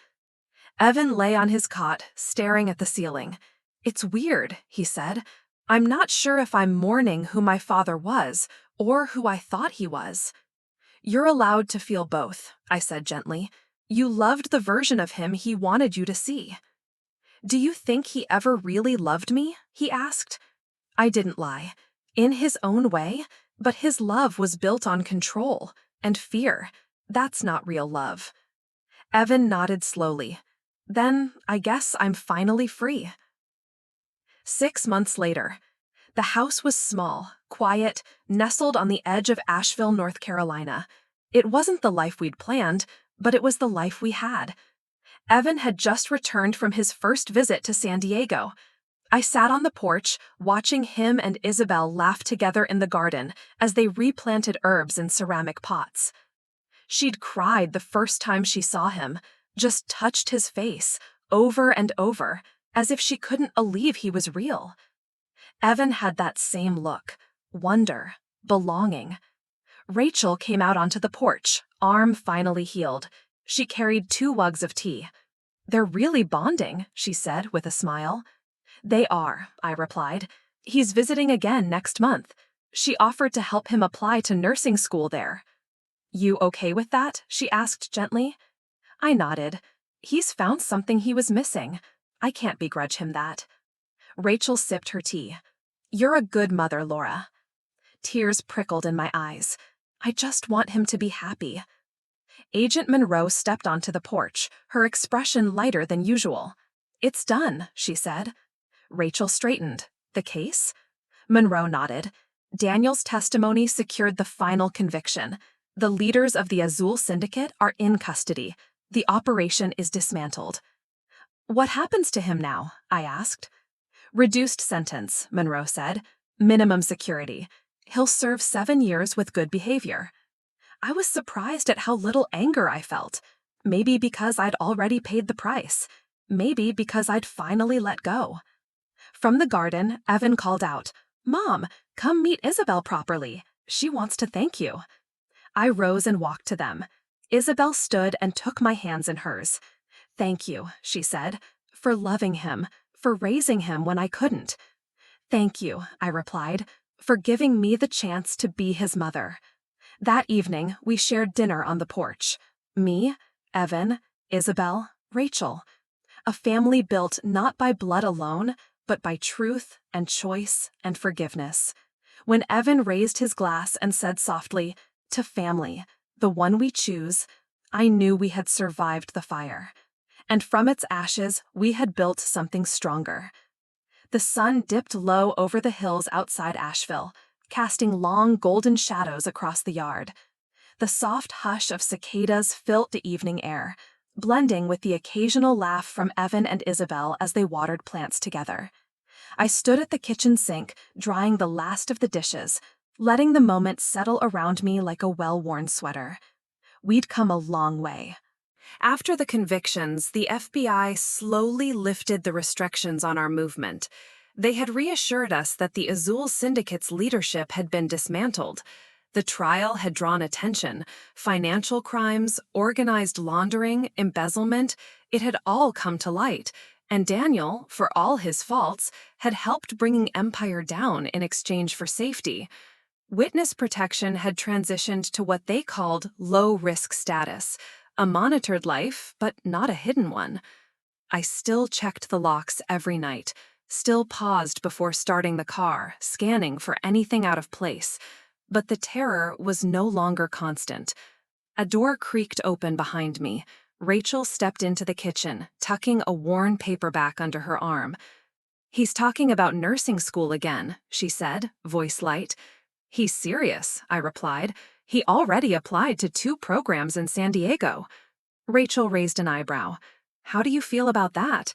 Evan lay on his cot, staring at the ceiling. "It's weird," he said. "I'm not sure if I'm mourning who my father was or who I thought he was." "You're allowed to feel both," I said gently. "You loved the version of him he wanted you to see." "Do you think he ever really loved me?" he asked. I didn't lie. In his own way, But his love was built on control and fear. That's not real love. Evan nodded slowly. Then, I guess I'm finally free. 6 months later. The house was small, quiet, nestled on the edge of Asheville, North Carolina. It wasn't the life we'd planned, but it was the life we had. Evan had just returned from his first visit to San Diego. I sat on the porch, watching him and Isabel laugh together in the garden as they replanted herbs in ceramic pots. She'd cried the first time she saw him, just touched his face, over and over, as if she couldn't believe he was real. Evan had that same look, wonder, belonging. Rachel came out onto the porch, arm finally healed. She carried 2 mugs of tea. "They're really bonding," she said with a smile. "They are," I replied. "He's visiting again next month." She offered to help him apply to nursing school there. "You okay with that?" she asked gently. I nodded. He's found something he was missing. I can't begrudge him that. Rachel sipped her tea. "You're a good mother, Laura." Tears prickled in my eyes. I just want him to be happy. Agent Monroe stepped onto the porch, her expression lighter than usual. "It's done," she said. Rachel straightened. "The case?" Monroe nodded. "Daniel's testimony secured the final conviction. The leaders of the Azul Syndicate are in custody. The operation is dismantled." "What happens to him now?" I asked. "Reduced sentence," Monroe said. "Minimum security. He'll serve 7 years with good behavior." I was surprised at how little anger I felt. Maybe because I'd already paid the price. Maybe because I'd finally let go. From the garden, Evan called out, "Mom, come meet Isabel properly. She wants to thank you." I rose and walked to them. Isabel stood and took my hands in hers. "Thank you," she said, "for loving him, for raising him when I couldn't." "Thank you," I replied, "for giving me the chance to be his mother." That evening, we shared dinner on the porch. Me, Evan, Isabel, Rachel. A family built not by blood alone, but by truth and choice and forgiveness. When Evan raised his glass and said softly, "To family, the one we choose," I knew we had survived the fire. And from its ashes, we had built something stronger. The sun dipped low over the hills outside Asheville, casting long golden shadows across the yard. The soft hush of cicadas filled the evening air, blending with the occasional laugh from Evan and Isabel as they watered plants together. I stood at the kitchen sink, drying the last of the dishes, letting the moment settle around me like a well-worn sweater. We'd come a long way. After the convictions, the FBI slowly lifted the restrictions on our movement. They had reassured us that the Azul Syndicate's leadership had been dismantled. The trial had drawn attention. Financial crimes, organized laundering, embezzlement, it had all come to light. And Daniel, for all his faults, had helped bringing Empire down in exchange for safety. Witness protection had transitioned to what they called low-risk status, a monitored life, but not a hidden one. I still checked the locks every night, still paused before starting the car, scanning for anything out of place. But the terror was no longer constant. A door creaked open behind me. Rachel stepped into the kitchen, tucking a worn paperback under her arm. "He's talking about nursing school again," she said, voice light. "He's serious," I replied. "He already applied to 2 programs in San Diego." Rachel raised an eyebrow. "How do you feel about that?"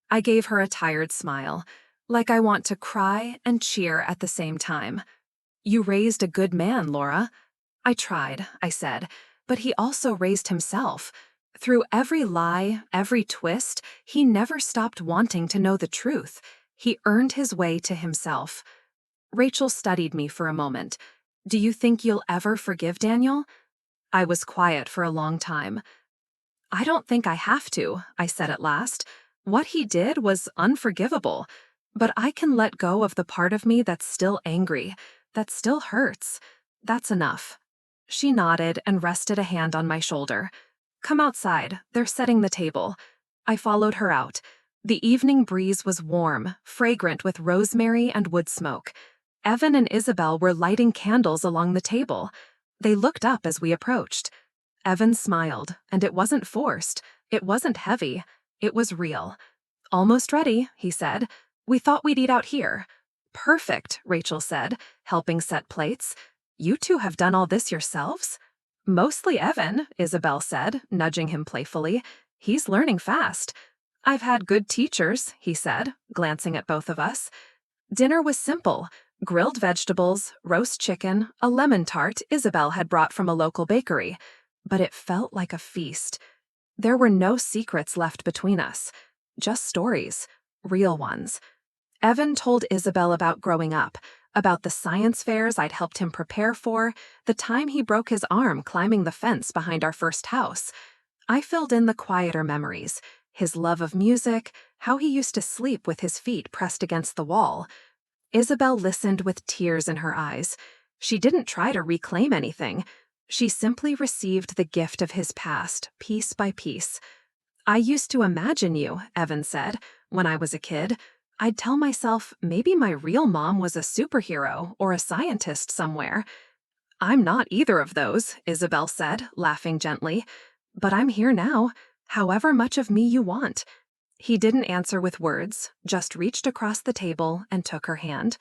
I gave her a tired smile, like I want to cry and cheer at the same time. "You raised a good man, Laura." "I tried," I said, "but he also raised himself. Through every lie, every twist, he never stopped wanting to know the truth. He earned his way to himself." Rachel studied me for a moment. "Do you think you'll ever forgive Daniel?" I was quiet for a long time. "I don't think I have to," I said at last. "What he did was unforgivable, but I can let go of the part of me that's still angry, that still hurts. That's enough." She nodded and rested a hand on my shoulder. "Come outside, they're setting the table." I followed her out. The evening breeze was warm, fragrant with rosemary and wood smoke. Evan and Isabel were lighting candles along the table. They looked up as we approached. Evan smiled, and it wasn't forced. It wasn't heavy. It was real. "Almost ready," he said. "We thought we'd eat out here." "Perfect," Rachel said, helping set plates. "You two have done all this yourselves?" "Mostly Evan," Isabel said, nudging him playfully. "He's learning fast." "I've had good teachers," he said, glancing at both of us. Dinner was simple. Grilled vegetables, roast chicken, a lemon tart Isabel had brought from a local bakery. But it felt like a feast. There were no secrets left between us. Just stories. Real ones. Evan told Isabel about growing up, about the science fairs I'd helped him prepare for, the time he broke his arm climbing the fence behind our first house. I filled in the quieter memories, his love of music, how he used to sleep with his feet pressed against the wall. Isabel listened with tears in her eyes. She didn't try to reclaim anything. She simply received the gift of his past, piece by piece. "I used to imagine you," Evan said, "when I was a kid. I'd tell myself maybe my real mom was a superhero or a scientist somewhere." "I'm not either of those," Isabel said, laughing gently. "But I'm here now, however much of me you want." He didn't answer with words, just reached across the table and took her hand.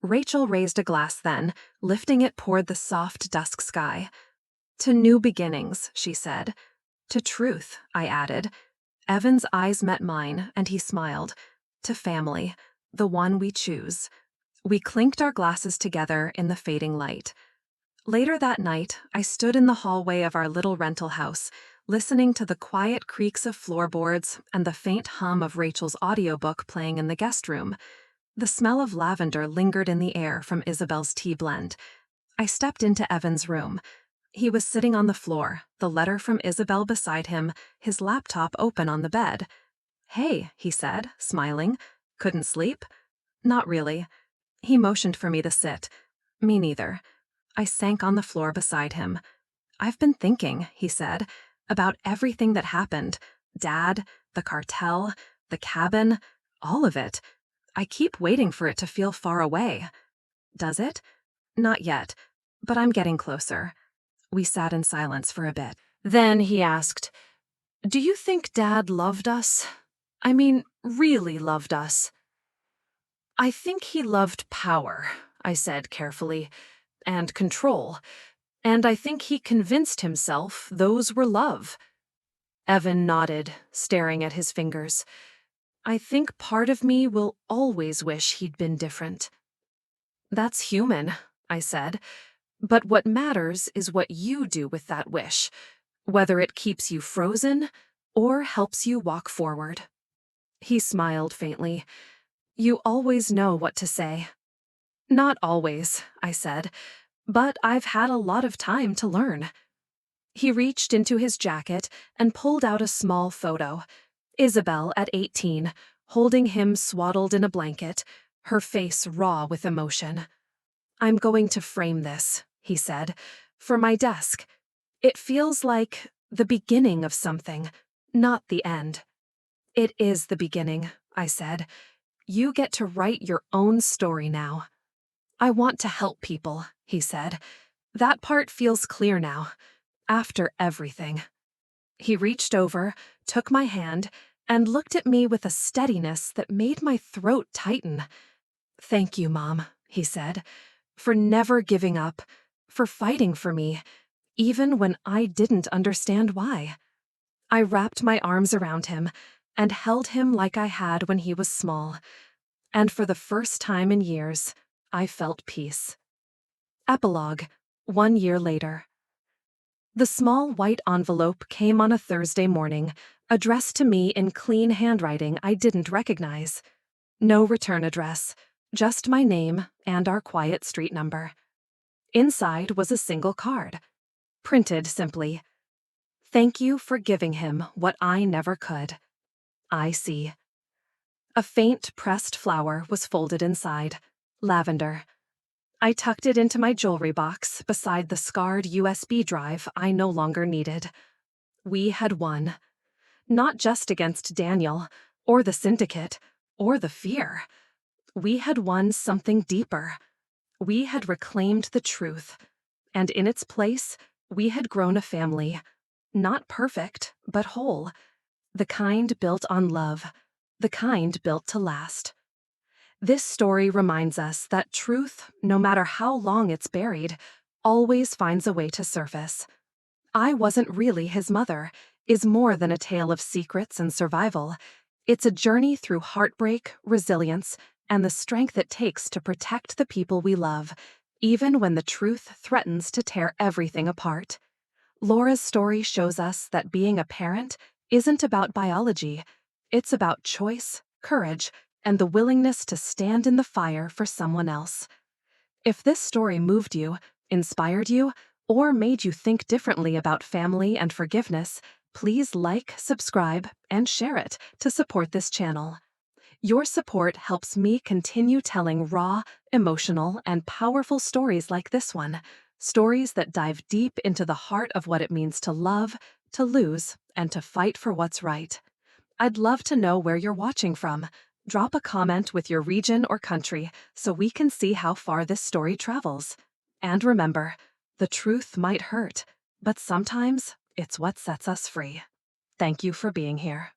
Rachel raised a glass then, lifting it toward the soft dusk sky. "To new beginnings," she said. "To truth," I added. Evan's eyes met mine, and he smiled. "To family, the one we choose." We clinked our glasses together in the fading light. Later that night, I stood in the hallway of our little rental house, listening to the quiet creaks of floorboards and the faint hum of Rachel's audiobook playing in the guest room. The smell of lavender lingered in the air from Isabel's tea blend. I stepped into Evan's room. He was sitting on the floor, the letter from Isabel beside him, his laptop open on the bed. "Hey," he said, smiling. "Couldn't sleep?" "Not really." He motioned for me to sit. "Me neither." I sank on the floor beside him. "I've been thinking," he said, "about everything that happened. Dad, the cartel, the cabin, all of it. I keep waiting for it to feel far away." "Does it?" "Not yet, but I'm getting closer." We sat in silence for a bit. Then he asked, "Do you think Dad loved us? I mean, really loved us?" "I think he loved power," I said carefully, "and control. And I think he convinced himself those were love." Evan nodded, staring at his fingers. "I think part of me will always wish he'd been different." "That's human," I said. "But what matters is what you do with that wish, whether it keeps you frozen or helps you walk forward." He smiled faintly. "You always know what to say." "Not always," I said, "but I've had a lot of time to learn." He reached into his jacket and pulled out a small photo. Isabel at 18, holding him swaddled in a blanket, her face raw with emotion. "I'm going to frame this," he said, "for my desk. It feels like the beginning of something, not the end." "It is the beginning," I said. "You get to write your own story now." "I want to help people," he said. "That part feels clear now, after everything." He reached over, took my hand, and looked at me with a steadiness that made my throat tighten. "Thank you, Mom," he said, "for never giving up, for fighting for me, even when I didn't understand why." I wrapped my arms around him and held him like I had when he was small. And for the first time in years, I felt peace. Epilogue, 1 year later. The small white envelope came on a Thursday morning, addressed to me in clean handwriting I didn't recognize. No return address, just my name and our quiet street number. Inside was a single card, printed simply, "Thank you for giving him what I never could. I see." A faint pressed flower was folded inside, lavender. I tucked it into my jewelry box beside the scarred USB drive I no longer needed. We had won. Not just against Daniel, or the syndicate, or the fear. We had won something deeper. We had reclaimed the truth, and in its place, we had grown a family. Not perfect, but whole. The kind built on love. The kind built to last. This story reminds us that truth, no matter how long it's buried, always finds a way to surface. I Wasn't Really His Mother is more than a tale of secrets and survival. It's a journey through heartbreak, resilience, and the strength it takes to protect the people we love, even when the truth threatens to tear everything apart. Laura's story shows us that being a parent isn't about biology. It's about choice, courage, and the willingness to stand in the fire for someone else. If this story moved you, inspired you, or made you think differently about family and forgiveness, please like, subscribe, and share it to support this channel. Your support helps me continue telling raw, emotional, and powerful stories like this one. Stories that dive deep into the heart of what it means to love, to lose, and to fight for what's right. I'd love to know where you're watching from. Drop a comment with your region or country so we can see how far this story travels. And remember, the truth might hurt, but sometimes it's what sets us free. Thank you for being here.